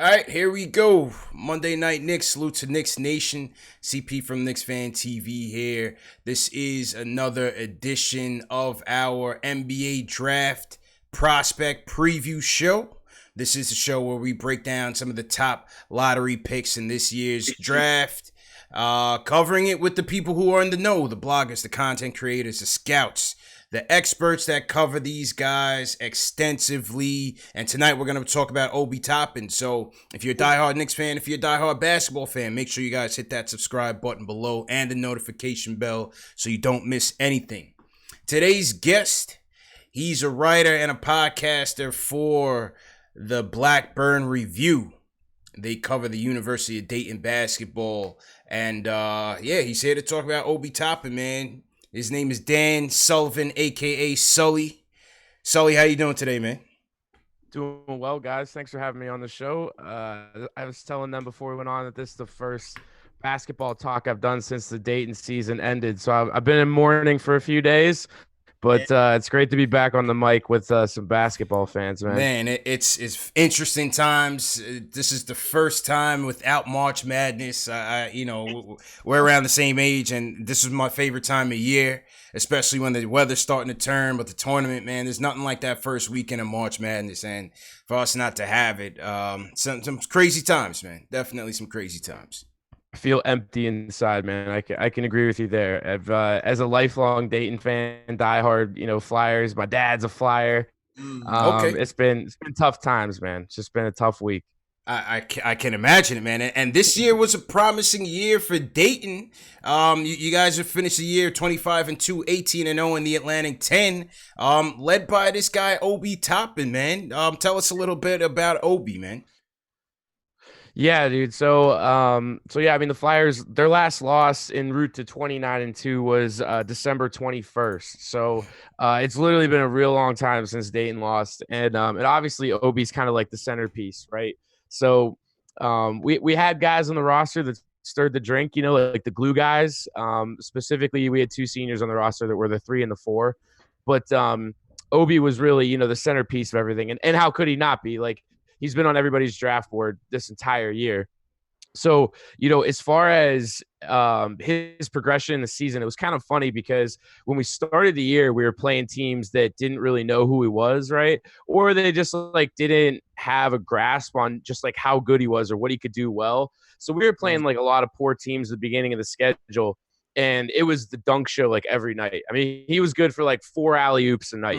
All right, here we go. Monday Night Knicks. Salute to Knicks Nation. CP from KnicksFanTV here. This is another edition of our NBA Draft Prospect Preview Show. This is a show where we break down some of the top lottery picks in this year's draft, covering it with the people who are in the know, the bloggers, the content creators, the scouts, the experts that cover these guys extensively. And tonight we're going to talk about Obi Toppin. So if you're a diehard Knicks fan, if you're a diehard basketball fan, make sure you guys hit that subscribe button below and the notification bell so you don't miss anything. Today's guest, he's a writer and a podcaster for the Blackburn Review. They cover the University of Dayton basketball. And he's here to talk about Obi Toppin, man. His name is Dan Sullivan, a.k.a. Sully. Sully, how you doing today, man? Doing well, guys. Thanks for having me on the show. I was telling them before we went on that this is the first basketball talk I've done since the Dayton season ended. So I've been in mourning for a few days, but it's great to be back on the mic with some basketball fans, man. Man, it's interesting times. This is the first time without March Madness. We're around the same age, and this is my favorite time of year, especially when the weather's starting to turn. But the tournament, man, there's nothing like that first weekend of March Madness, and for us not to have it, some crazy times, man. Definitely some crazy times. I feel empty inside, man. I can agree with you there. As a lifelong Dayton fan, diehard, Flyers. My dad's a Flyer. Okay. It's been tough times, man. It's just been a tough week. I can imagine it, man. And this year was a promising year for Dayton. You guys have finished the year 25-2, 18-0 in the Atlantic 10, led by this guy Obi Toppin, man. Tell us a little bit about Obi, man. Yeah, dude. So I mean, the Flyers, their last loss en route to 29-2 was December 21st. So it's literally been a real long time since Dayton lost, and obviously Obi's kind of like the centerpiece, right? So we had guys on the roster that stirred the drink, like the glue guys. Specifically, we had two seniors on the roster that were the 3 and the 4, but Obi was really, the centerpiece of everything, and how could he not be? Like, he's been on everybody's draft board this entire year. So, as far as his progression in the season, it was kind of funny because when we started the year, we were playing teams that didn't really know who he was, right? Or they just didn't have a grasp on just how good he was or what he could do well. So we were playing a lot of poor teams at the beginning of the schedule. And it was the dunk show every night. I mean, he was good for 4 alley-oops a night.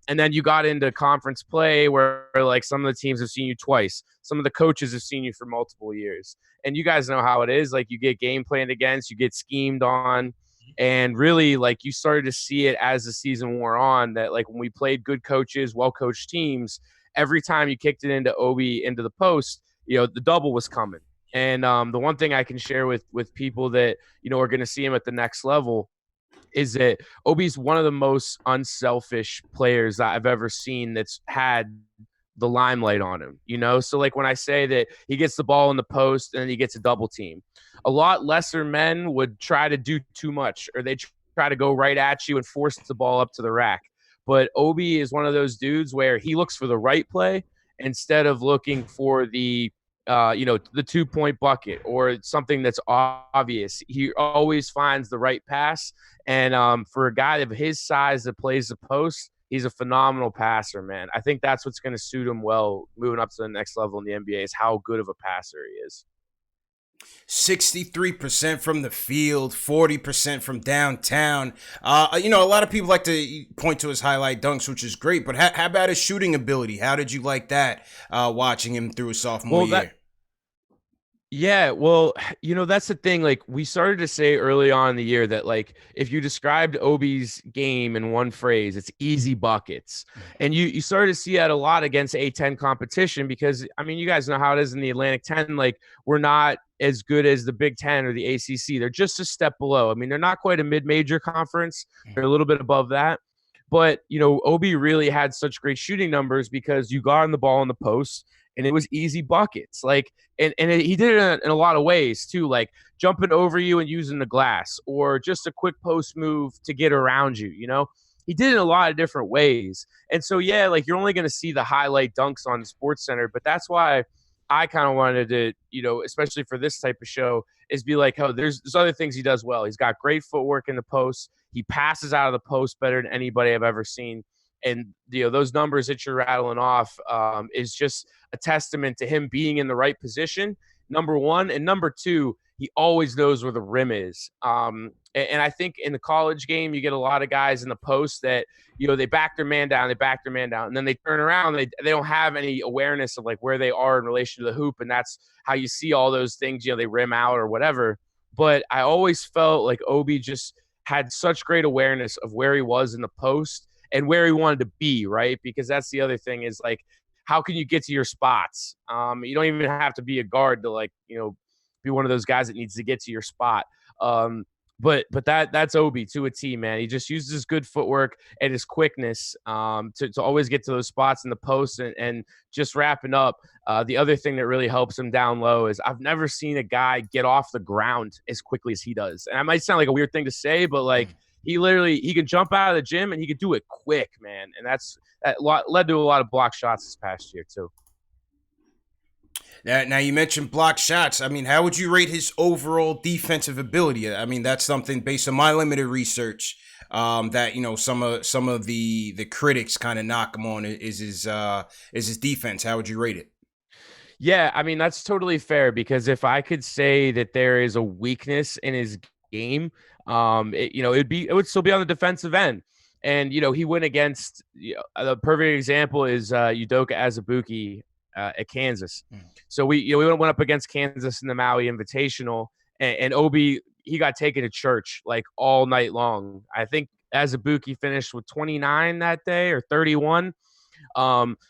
And then you got into conference play where some of the teams have seen you twice. Some of the coaches have seen you for multiple years. And you guys know how it is. You get game planned against, you get schemed on. And really, you started to see it as the season wore on that, when we played good coaches, well-coached teams, every time you kicked it into Obi into the post, the double was coming. And the one thing I can share with people that, are going to see him at the next level is that Obi's one of the most unselfish players that I've ever seen that's had the limelight on him, So when I say that he gets the ball in the post and then he gets a double team, a lot lesser men would try to do too much, or they try to go right at you and force the ball up to the rack. But Obi is one of those dudes where he looks for the right play instead of looking for the 2-point bucket or something that's obvious. He always finds the right pass. And for a guy of his size that plays the post, he's a phenomenal passer, man. I think that's what's going to suit him well moving up to the next level in the NBA is how good of a passer he is. 63% from the field, 40% from downtown. A lot of people like to point to his highlight dunks, which is great, but how about his shooting ability? How did you like that watching him through his sophomore year? Yeah, well, that's the thing. We started to say early on in the year that, if you described Obi's game in one phrase, it's easy buckets. And you started to see that a lot against A10 competition because, I mean, you guys know how it is in the Atlantic 10. We're not as good as the Big Ten or the ACC. They're just a step below. I mean, they're not quite a mid-major conference. They're a little bit above that. But, Obi really had such great shooting numbers because you got on the ball in the post and it was easy buckets. And he did it in a lot of ways too, jumping over you and using the glass or just a quick post move to get around you, He did it in a lot of different ways. And so, yeah, you're only going to see the highlight dunks on SportsCenter, but that's why I kind of wanted to, especially for this type of show, is be like, oh, there's other things he does well. He's got great footwork in the post. He passes out of the post better than anybody I've ever seen. And those numbers that you're rattling off is just a testament to him being in the right position. Number one, and number two, he always knows where the rim is. And I think in the college game, you get a lot of guys in the post that they back their man down, and then they turn around, they don't have any awareness of like where they are in relation to the hoop, and that's how you see all those things. They rim out or whatever. But I always felt like Obi just had such great awareness of where he was in the post and where he wanted to be, right? Because that's the other thing is like, how can you get to your spots? You don't even have to be a guard to be one of those guys that needs to get to your spot. But that's Obi to a T, man. He just uses his good footwork and his quickness to always get to those spots in the post. And just wrapping up, the other thing that really helps him down low is I've never seen a guy get off the ground as quickly as he does. And it might sound like a weird thing to say, but like he can jump out of the gym and he can do it quick, man. And that led to a lot of block shots this past year too. Now you mentioned block shots. I mean, how would you rate his overall defensive ability? I mean, that's something based on my limited research that some of the critics kind of knock him on is his defense. How would you rate it? Yeah, I mean that's totally fair because if I could say that there is a weakness in his game, it would still be on the defensive end. And he went against the perfect example is Udoka Azubuike at Kansas. So we went up against Kansas in the Maui Invitational, and Obi, he got taken to church like all night long. I think Azubuike finished with 29 that day or 31.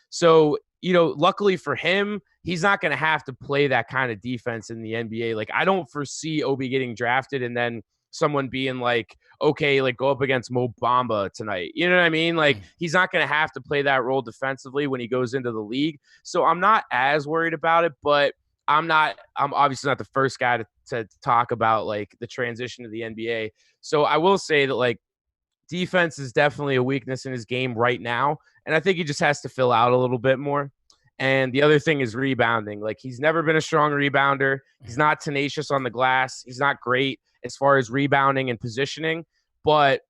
So luckily for him, he's not going to have to play that kind of defense in the NBA. Like I don't foresee Obi getting drafted and then someone being like, okay, like go up against Mo Bamba tonight. You know what I mean? Like he's not going to have to play that role defensively when he goes into the league. So I'm not as worried about it, but I'm obviously not the first guy to talk about like the transition to the NBA. So I will say that like defense is definitely a weakness in his game right now. And I think he just has to fill out a little bit more. And the other thing is rebounding. Like he's never been a strong rebounder. He's not tenacious on the glass. He's not great as far as rebounding and positioning. But,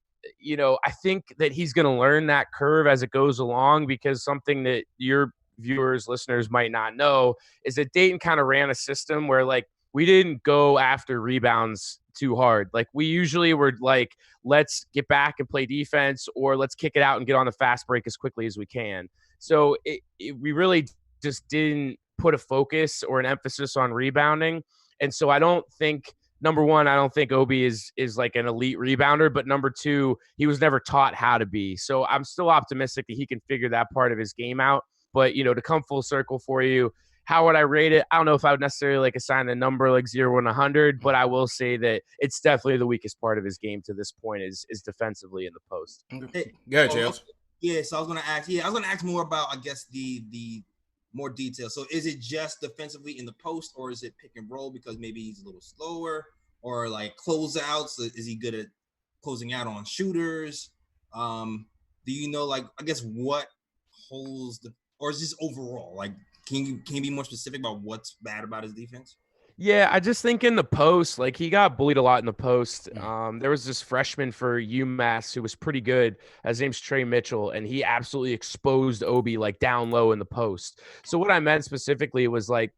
I think that he's going to learn that curve as it goes along because something that your viewers, listeners might not know is that Dayton kind of ran a system where like we didn't go after rebounds too hard. Like we usually were like, let's get back and play defense or let's kick it out and get on the fast break as quickly as we can. So we really just didn't put a focus or an emphasis on rebounding. And so I don't think, number one, I don't think Obi is like an elite rebounder, but number two, he was never taught how to be. So I'm still optimistic that he can figure that part of his game out. But, to come full circle for you, how would I rate it? I don't know if I would necessarily like assign a number like 0 and 100, but I will say that it's definitely the weakest part of his game to this point is defensively in the post. Yeah, Jails. Yeah, so I was gonna ask more about, I guess, the more detail. So is it just defensively in the post, or is it pick and roll because maybe he's a little slower, or like closeouts? Is he good at closing out on shooters? Do you know, like, I guess what holds or is this overall? Like, can you be more specific about what's bad about his defense? Yeah, I just think in the post, like he got bullied a lot in the post. There was this freshman for UMass who was pretty good. His name's Trey Mitchell, and he absolutely exposed Obi like down low in the post. So what I meant specifically was like,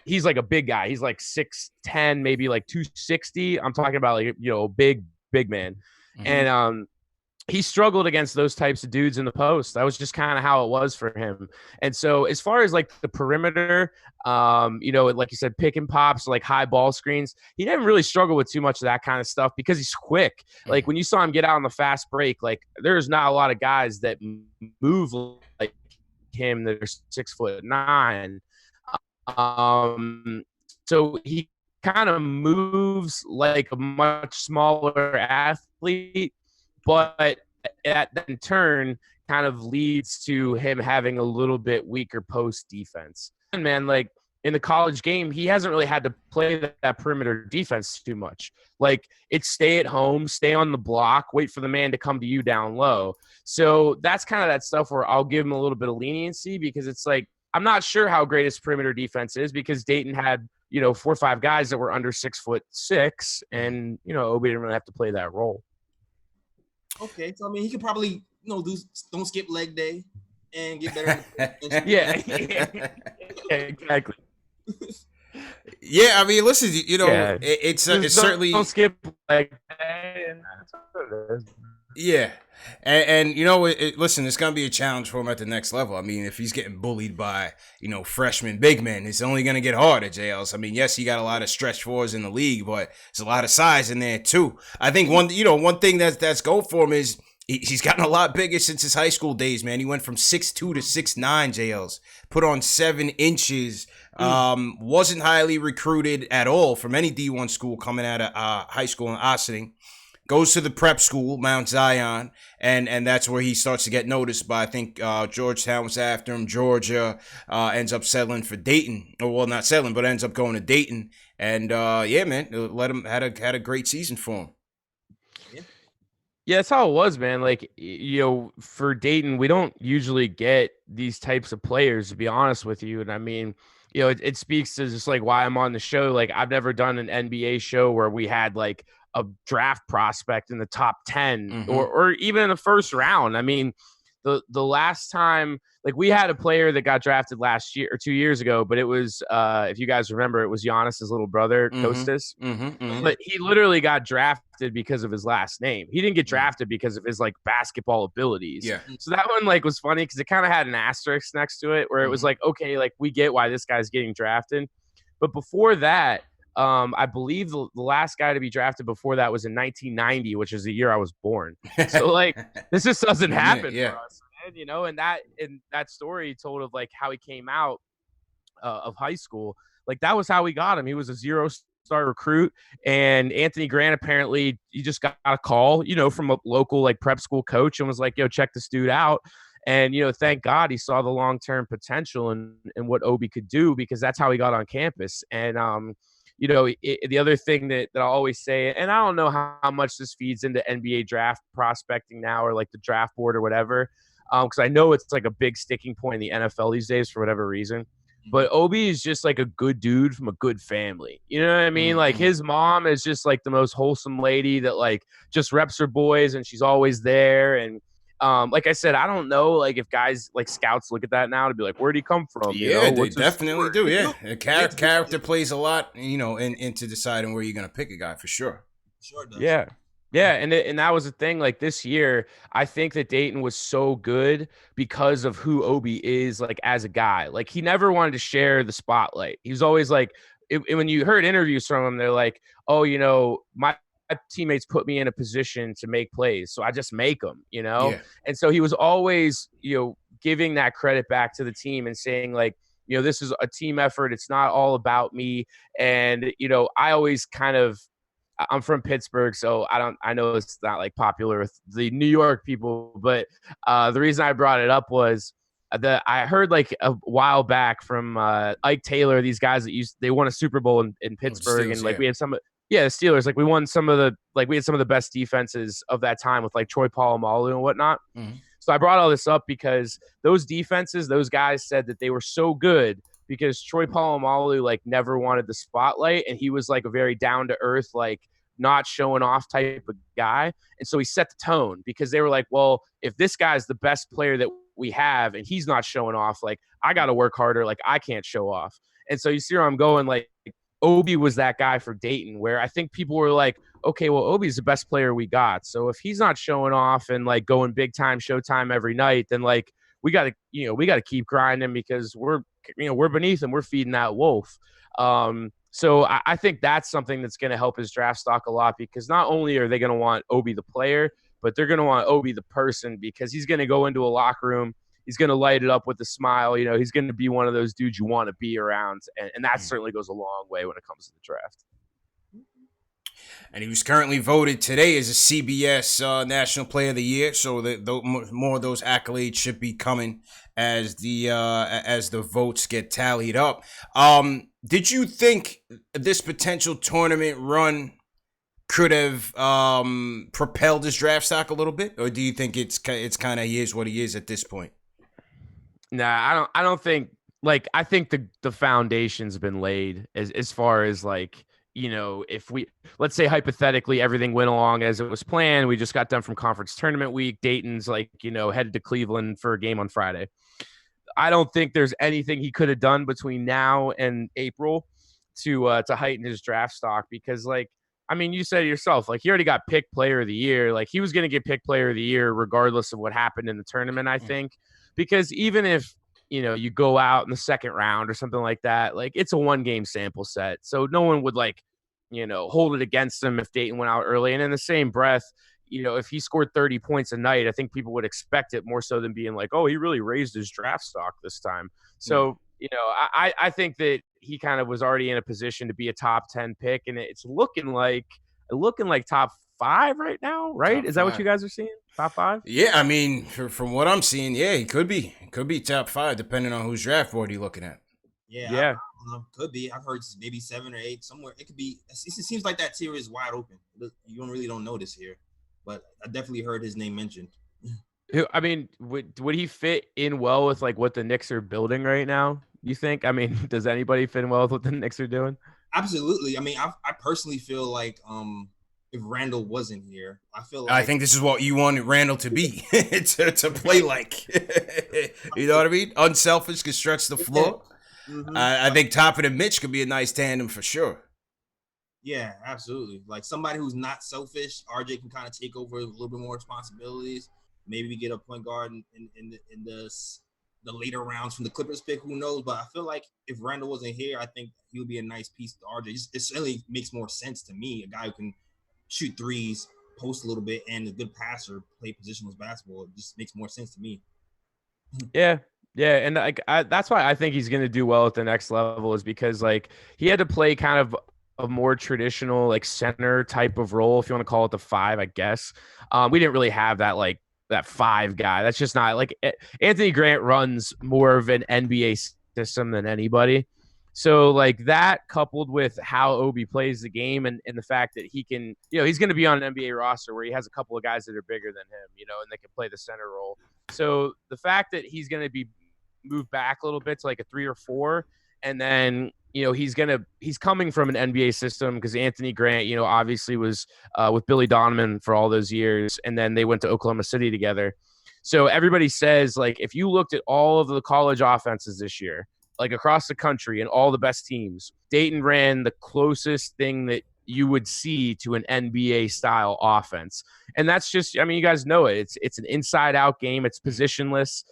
he's like a big guy. He's like 6'10", maybe like 260. I'm talking about like, big man. And he struggled against those types of dudes in the post. That was just kind of how it was for him. And so as far as like the perimeter, like you said, pick and pops, like high ball screens, he didn't really struggle with too much of that kind of stuff because he's quick. Like when you saw him get out on the fast break, like there's not a lot of guys that move like him that are 6'9". So he kind of moves like a much smaller athlete, but that in turn kind of leads to him having a little bit weaker post defense. And man, like in the college game, he hasn't really had to play that perimeter defense too much. Like it's stay at home, stay on the block, wait for the man to come to you down low. So that's kind of that stuff where I'll give him a little bit of leniency because it's like I'm not sure how great his perimeter defense is because Dayton had, 4 or 5 guys that were under 6'6", and Obi didn't really have to play that role. Okay, so I mean, he could probably don't skip leg day and get better. Yeah, exactly. Yeah, I mean, listen, it's certainly don't skip leg day, and that's what it is. Yeah. And listen, it's going to be a challenge for him at the next level. I mean, if he's getting bullied by, freshman big men, it's only going to get harder, JLs. I mean, yes, he got a lot of stretch fours in the league, but there's a lot of size in there too. I think one thing that's going for him is he's gotten a lot bigger since his high school days, man. He went from 6'2" to 6'9", JLs. Put on 7 inches. Wasn't highly recruited at all from any D1 school coming out of high school in Ossining. Goes to the prep school, Mount Zion, and that's where he starts to get noticed by, I think, Georgetown was after him. Georgia ends up settling for Dayton. Or, well, not settling, but ends up going to Dayton. And, yeah, man, had a great season for him. Yeah, that's how it was, man. Like, for Dayton, we don't usually get these types of players, to be honest with you. And I mean, it speaks to just like why I'm on the show. Like, I've never done an NBA show where we had like a draft prospect in the top 10 or even in the first round. I mean, the last time, like, we had a player that got drafted last year or 2 years ago, but it was, if you guys remember, it was Giannis's little brother, Kostas. But he literally got drafted because of his last name. He didn't get drafted because of his like basketball abilities. Yeah. So that one like was funny because it kind of had an asterisk next to it where it was like, okay, like we get why this guy's getting drafted. But before that, I believe the last guy to be drafted before that was in 1990, which is the year I was born. So like, this just doesn't happen for us, man, and that story told of like how he came out of high school. Like, that was how we got him. He was a 0-star recruit, and Anthony Grant, apparently he just got a call, from a local like prep school coach and was like, yo, check this dude out. And, thank God he saw the long-term potential and what Obi could do, because that's how he got on campus. And, the other thing that I always say, and I don't know how much this feeds into NBA draft prospecting now or like the draft board or whatever, because I know it's like a big sticking point in the NFL these days for whatever reason. But Obi is just like a good dude from a good family. You know what I mean? Like, his mom is just like the most wholesome lady that like just reps her boys, and she's always there. And like I said, I don't know, like, if guys like scouts look at that now to be like, where'd he come from? Yeah, they definitely do. Yeah, character plays a lot, into deciding where you're gonna pick a guy for sure. Sure does. Yeah, and that was the thing. Like, this year, I think that Dayton was so good because of who Obi is, like, as a guy. Like, he never wanted to share the spotlight. He was always like, when you heard interviews from him, they're like, oh, my teammates put me in a position to make plays, so I just make them, Yeah. And so he was always, giving that credit back to the team and saying like, this is a team effort. It's not all about me. And, I always I'm from Pittsburgh, so I know it's not like popular with the New York people, but the reason I brought it up was that I heard like a while back from Ike Taylor, these guys that they won a Super Bowl in Pittsburgh, Steelers, and like we had the Steelers, like we won we had some of the best defenses of that time with like Troy Polamalu and whatnot. So I brought all this up because those defenses, those guys said that they were so good because Troy Polamalu like never wanted the spotlight, and he was like a very down to earth, like not showing off type of guy. And so he set the tone because they were like, well, if this guy's the best player that we have and he's not showing off, like, I got to work harder. Like, I can't show off. And so you see where I'm going. Like, Obi was that guy for Dayton, where I think people were like, okay, well, Obi's the best player we got. So if he's not showing off and like going big time, showtime every night, then like we got to keep grinding because we're beneath him. We're feeding that wolf. So I think that's something that's going to help his draft stock a lot, because not only are they going to want Obi the player, but they're going to want Obi the person, because he's going to go into a locker room. He's going to light it up with a smile. He's going to be one of those dudes you want to be around. And that certainly goes a long way when it comes to the draft. And he was currently voted today as a CBS National Player of the Year. So more of those accolades should be coming as the votes get tallied up. Did you think this potential tournament run could have propelled his draft stock a little bit, or do you think it's kind of he is what he is at this point? Nah, I don't think like I think the foundation's been laid as far as like, if let's say hypothetically everything went along as it was planned, we just got done from conference tournament week. Dayton's like, headed to Cleveland for a game on Friday. I don't think there's anything he could have done between now and April to heighten his draft stock, because like, I mean, you said it yourself, like he already got picked player of the year. Like he was going to get picked player of the year regardless of what happened in the tournament, I think, because even if, you go out in the second round or something like that, like it's a 1-game sample set. So no one would like, hold it against him if Dayton went out early. And in the same breath, if he scored 30 points a night, I think people would expect it more so than being like, oh, he really raised his draft stock this time. So, I think that he kind of was already in a position to be a top 10 pick, and it's looking like top 5 right now, right? Is that what you guys are seeing? Top 5? Yeah, I mean, from what I'm seeing, yeah, he could be top 5 depending on whose draft board you're looking at. Yeah. Could be. I've heard maybe 7 or 8 somewhere. It could be. It seems like that tier is wide open. You really don't notice here, but I definitely heard his name mentioned. I mean, would he fit in well with like what the Knicks are building right now? You think? I mean, does anybody fit in well with what the Knicks are doing? Absolutely. I mean, I personally feel like if Randall wasn't here, I think this is what you wanted Randall to be, to play like. You know what I mean? Unselfish, can stretch the floor. Mm-hmm. I think Toppin and Mitch could be a nice tandem for sure. Yeah, absolutely. Like somebody who's not selfish. RJ can kind of take over a little bit more responsibilities. Maybe get a point guard in the later rounds from the Clippers pick. Who knows? But I feel like if Randall wasn't here, I think he would be a nice piece to RJ. It certainly makes more sense to me. A guy who can shoot threes, post a little bit, and a good passer, play positionless basketball. It just makes more sense to me. Yeah, and that's why I think he's going to do well at the next level, is because like he had to play kind of a more traditional like center type of role, if you want to call it the 5, I guess. We didn't really have that like that 5 guy. That's just not like Anthony Grant runs more of an NBA system than anybody. So like that coupled with how Obi plays the game and the fact that he can, he's going to be on an NBA roster where he has a couple of guys that are bigger than him, and they can play the center role. So the fact that he's going to be moved back a little bit to like a 3 or 4, and then, he's coming from an NBA system because Anthony Grant, obviously was with Billy Donovan for all those years. And then they went to Oklahoma City together. So everybody says, like, if you looked at all of the college offenses this year, like across the country and all the best teams, Dayton ran the closest thing that you would see to an NBA style offense. And that's just, I mean, you guys know it. It's an inside out game. It's positionless.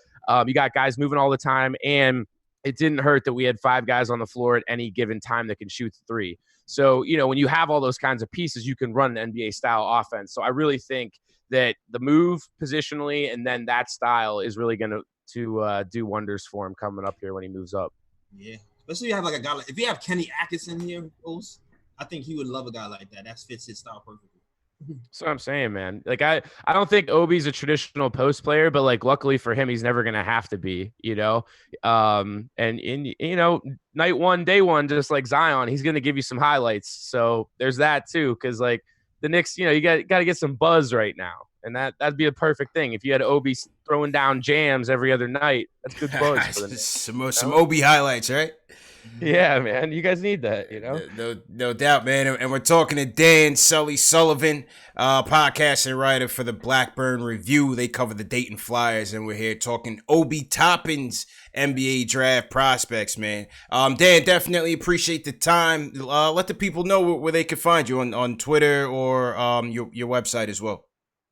You got guys moving all the time, and it didn't hurt that we had 5 guys on the floor at any given time that can shoot the 3. So, when you have all those kinds of pieces, you can run an NBA style offense. So I really think that the move positionally and then that style is really going to do wonders for him coming up here when he moves up. Yeah, especially if you have like a guy like, if you have Kenny Atkinson here, I think he would love a guy like that. That fits his style perfectly. That's what I'm saying, man. Like I don't think Obi's a traditional post player, but like luckily for him, he's never gonna have to be, And in night 1, day 1, just like Zion, he's gonna give you some highlights. So there's that too, because like the Knicks, you got to get some buzz right now, and that'd be a perfect thing if you had Obi throwing down jams every other night. That's good buzz for the Knicks. Some Obi highlights, right? Yeah, man. You guys need that, No doubt, man. And we're talking to Dan Sullivan, podcast and writer for the Blackburn Review. They cover the Dayton Flyers, and we're here talking Obi Toppin's NBA draft prospects, man. Dan, definitely appreciate the time. Let the people know where they can find you on Twitter or your website as well.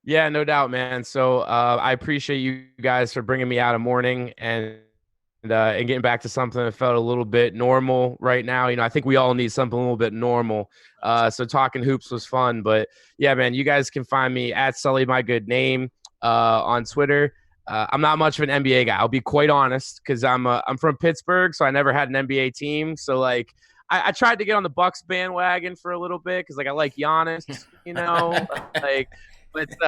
Yeah, no doubt, man. So I appreciate you guys for bringing me out a morning and getting back to something that felt a little bit normal right now. I think we all need something a little bit normal. So talking hoops was fun. But, yeah, man, you guys can find me at Sully, my good name, on Twitter. I'm not much of an NBA guy. I'll be quite honest, because I'm from Pittsburgh, so I never had an NBA team. So, like, I tried to get on the Bucks bandwagon for a little bit because, like, I like Giannis, but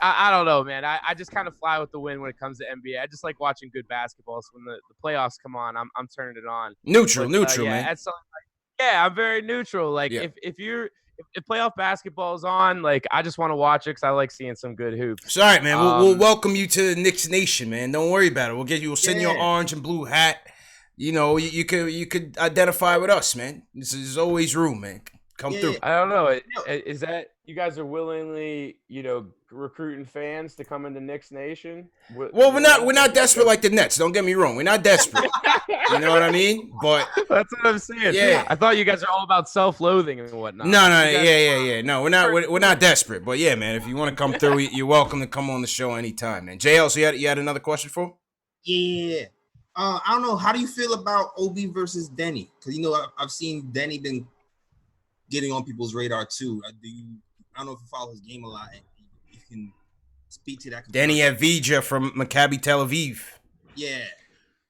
I don't know, man. I just kind of fly with the wind when it comes to NBA. I just like watching good basketball. So when the playoffs come on, I'm turning it on. Neutral, man. I'm very neutral. Like if playoff basketball is on, like I just want to watch it because I like seeing some good hoops. All right, man. We'll welcome you to the Knicks Nation, man. Don't worry about it. We'll send you an orange and blue hat. you could identify with us, man. There's always room, man. Come through. I don't know. Is that you guys are willingly, recruiting fans to come into Knicks Nation? Well, we're not desperate like the Nets. Don't get me wrong. We're not desperate. You know what I mean? But that's what I'm saying. Yeah. I thought you guys are all about self-loathing and whatnot. No, yeah. No, we're not desperate. But yeah, man, if you want to come through, you're welcome to come on the show anytime, man. JL, so you had another question for him? Yeah. I don't know. How do you feel about Obi versus Denny? Because I've seen Denny been getting on people's radar too. I don't know if you follow his game a lot. You can speak to that. Denny Avdija from Maccabi Tel Aviv.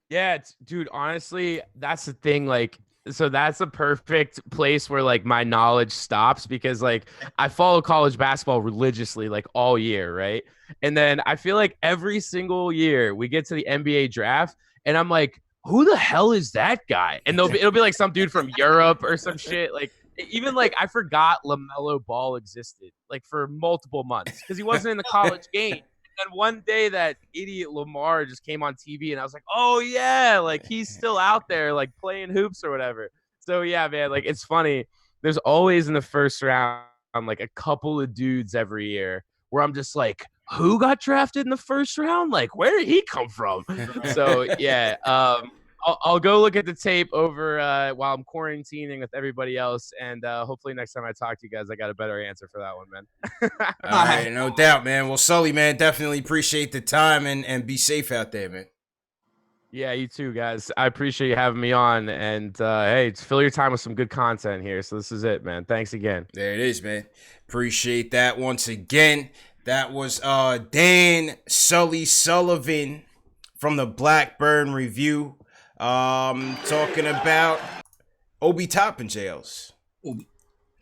Yeah, dude. Honestly, that's the thing. Like, so that's a perfect place where like my knowledge stops because like I follow college basketball religiously like all year, right? And then I feel like every single year we get to the NBA draft, and I'm like, who the hell is that guy? And it'll be like some dude from Europe or some shit. Like, even like I forgot LaMelo Ball existed like for multiple months because he wasn't in the college game. And one day that idiot Lamar just came on TV and I was like, oh yeah, like he's still out there like playing hoops or whatever. So yeah, man, like it's funny. There's always in the first round like a couple of dudes every year where I'm just like, who got drafted in the first round? Like, where did he come from? So yeah, I'll go look at the tape over while I'm quarantining with everybody else, and hopefully next time I talk to you guys, I got a better answer for that one, man. All right, no doubt, man. Well, Sully, man, definitely appreciate the time and be safe out there, man. Yeah, you too, guys. I appreciate you having me on, and hey, fill your time with some good content here. So this is it, man. Thanks again. There it is, man. Appreciate that once again. That was Dan Sullivan from the Blackburn Review. Talking about Obi Toppin, JLs.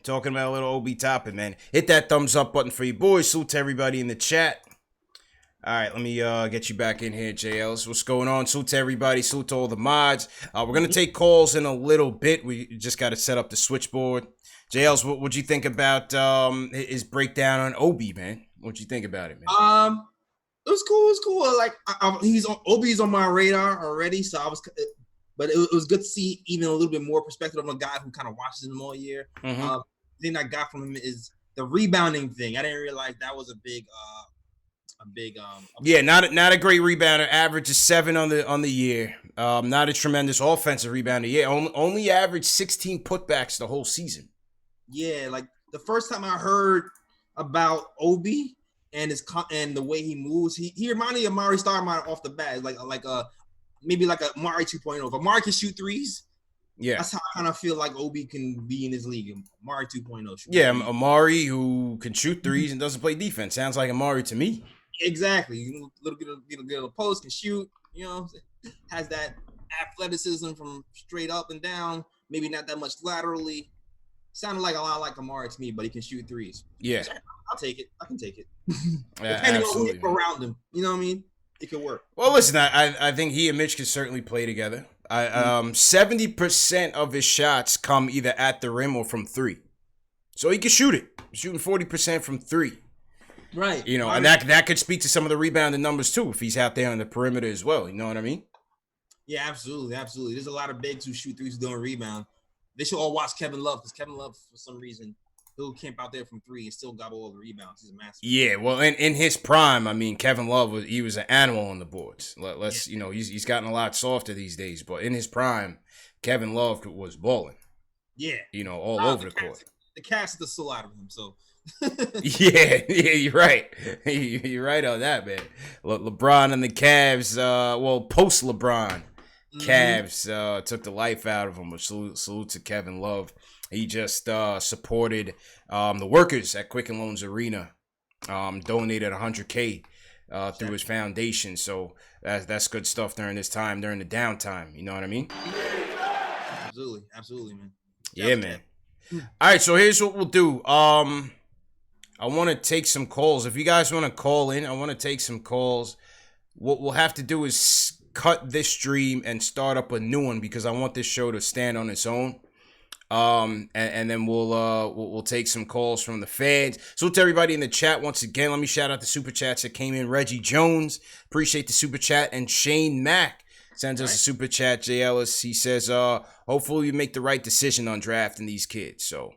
Talking about a little Obi Toppin, man. Hit that thumbs up button for you boys. Salute to everybody in the chat. All right, let me get you back in here, JLs. What's going on? Salute to everybody. Salute to all the mods. We're going to take calls in a little bit. We just got to set up the switchboard. JLs, what'd you think about his breakdown on Obi, man? What'd you think about it, man? It was cool. It was cool. Like Obi's on my radar already, so but it was good to see even a little bit more perspective of a guy who kind of watches him all year. Mm-hmm. The thing I got from him is the rebounding thing. I didn't realize that was a big. Yeah, not a great rebounder. Averages 7 on the year. Not a tremendous offensive rebounder. Yeah, only averaged 16 putbacks the whole season. Yeah, like the first time I heard about Obi and the way he moves, he reminded me of Mari Stoudemire off the bat, maybe like a Mari 2.0. If Mari can shoot threes, yeah, that's how I kind of feel like Obi can be in this league. Mari 2.0. Yeah, Amari who can shoot threes and doesn't play defense. Sounds like Amari to me. Exactly. Get a post, can shoot, has that athleticism from straight up and down, maybe not that much laterally. Sounded like a lot like Amari to me, but he can shoot threes. Yeah. I'll take it. I can take it. Yeah, depending on who's around him. You know what I mean? It could work. Well, listen, I think he and Mitch can certainly play together. 70% of his shots come either at the rim or from 3. So he can shoot it. Shooting 40% from 3. Right. And that could speak to some of the rebounding numbers too if he's out there on the perimeter as well. You know what I mean? Yeah, absolutely. Absolutely. There's a lot of bigs who shoot threes, who don't rebound. They should all watch Kevin Love because Kevin Love, for some reason, he'll camp out there from 3 and still gobble all the rebounds. He's a master. Yeah, well, in his prime, I mean, Kevin Love was an animal on the boards. He's gotten a lot softer these days, but in his prime, Kevin Love was balling. Yeah, all over the court. The cast is the soul out of him. So. yeah, you're right. You're right on that, man. LeBron and the Cavs, post LeBron. Cavs took the life out of him. But salute to Kevin Love. He just supported the workers at Quicken Loans Arena. Donated $100K through his foundation. So that's good stuff during this time, during the downtime. You know what I mean? Absolutely, man. Yeah, man. All right, so here's what we'll do. I want to take some calls. If you guys want to call in, I want to take some calls. What we'll have to do is cut this stream and start up a new one because I want this show to stand on its own. And then we'll take some calls from the fans. So to everybody in the chat once again, let me shout out the super chats that came in. Reggie Jones, appreciate the super chat, and Shane Mack. Sends us a super chat. Jay Ellis. He says, hopefully we make the right decision on drafting these kids. So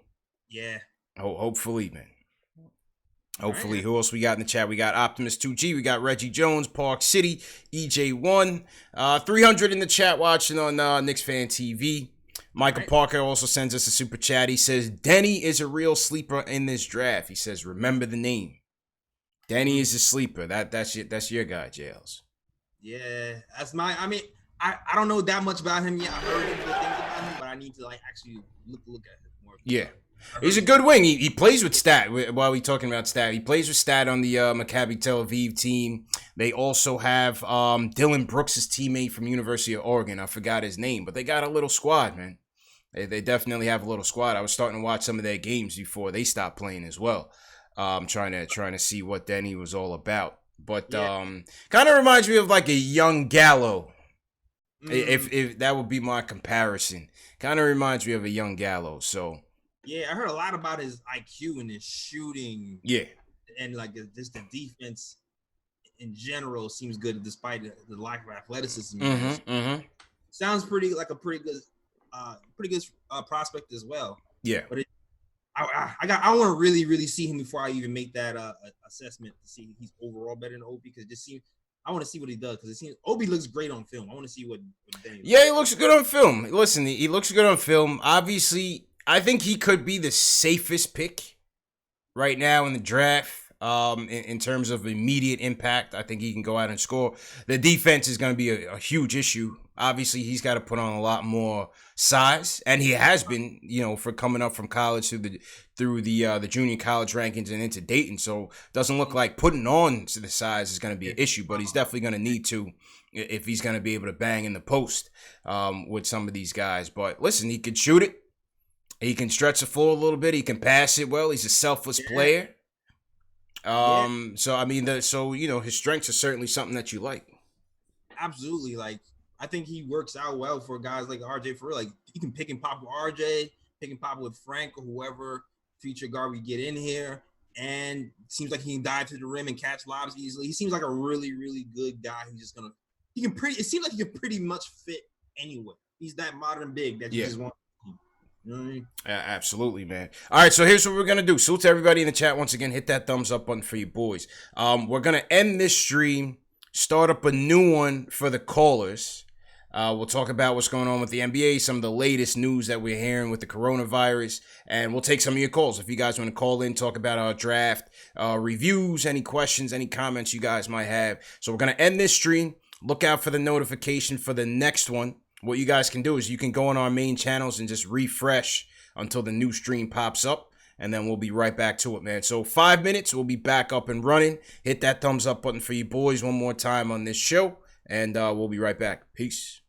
yeah, hopefully, man. Hopefully. Who else we got in the chat? We got Optimus 2G. We got Reggie Jones, Park City, EJ1. 300 in the chat watching on KnicksFanTV. Michael Parker also sends us a super chat. He says, Denny is a real sleeper in this draft. He says, remember the name. Denny is a sleeper. That's your guy, JLs. Yeah, that's my. I mean, I don't know that much about him yet. I heard good things about him, but I need to like actually look at him more. Yeah. He's a good wing. He plays with Stat. While we talking about Stat, he plays with Stat on the Maccabi Tel Aviv team. They also have Dylan Brooks' teammate from University of Oregon. I forgot his name, but they got a little squad, man. They definitely have a little squad. I was starting to watch some of their games before they stopped playing as well. Trying to see what Denny was all about. But kind of reminds me of like a young Gallo. If that would be my comparison. Kind of reminds me of a young Gallo. So yeah, I heard a lot about his IQ and his shooting. Yeah. And like just the defense in general seems good despite the lack of athleticism. Sounds pretty good prospect as well. Yeah. But I want to really see him before I even make that assessment to see if he's overall better than Obi, because it just seems I want to see what he does, because it seems Obi looks great on film. I want to see what Danny looks. Yeah, he looks good on film. Listen, he looks good on film. Obviously, I think he could be the safest pick right now in the draft. In terms of immediate impact, I think he can go out and score. The defense is going to be a huge issue. Obviously, he's got to put on a lot more size, and he has been, for coming up from college through the junior college rankings and into Dayton. So doesn't look like putting on the size is going to be an issue, but he's definitely going to need to if he's going to be able to bang in the post with some of these guys. But listen, he can shoot it. He can stretch the floor a little bit. He can pass it well. He's a selfless player. So I mean, his strengths are certainly something that you like. Absolutely. Like, I think he works out well for guys like RJ. For real, like he can pick and pop with RJ, pick and pop with Frank or whoever future guard we get in here, and seems like he can dive to the rim and catch lobs easily. He seems like a really, really good guy. It seems like he can pretty much fit anywhere. He's that modern big that you just want. You know what I mean? Absolutely, man. All right, so here's what we're going to do. Salute to everybody in the chat. Once again, hit that thumbs up button for you boys. We're going to end this stream, start up a new one for the callers. We'll talk about what's going on with the NBA, some of the latest news that we're hearing with the coronavirus, and we'll take some of your calls. If you guys want to call in, talk about our draft reviews, any questions, any comments you guys might have. So we're going to end this stream. Look out for the notification for the next one. What you guys can do is you can go on our main channels and just refresh until the new stream pops up, and then we'll be right back to it, man. So 5 minutes, we'll be back up and running. Hit that thumbs up button for you boys one more time on this show, and we'll be right back. Peace.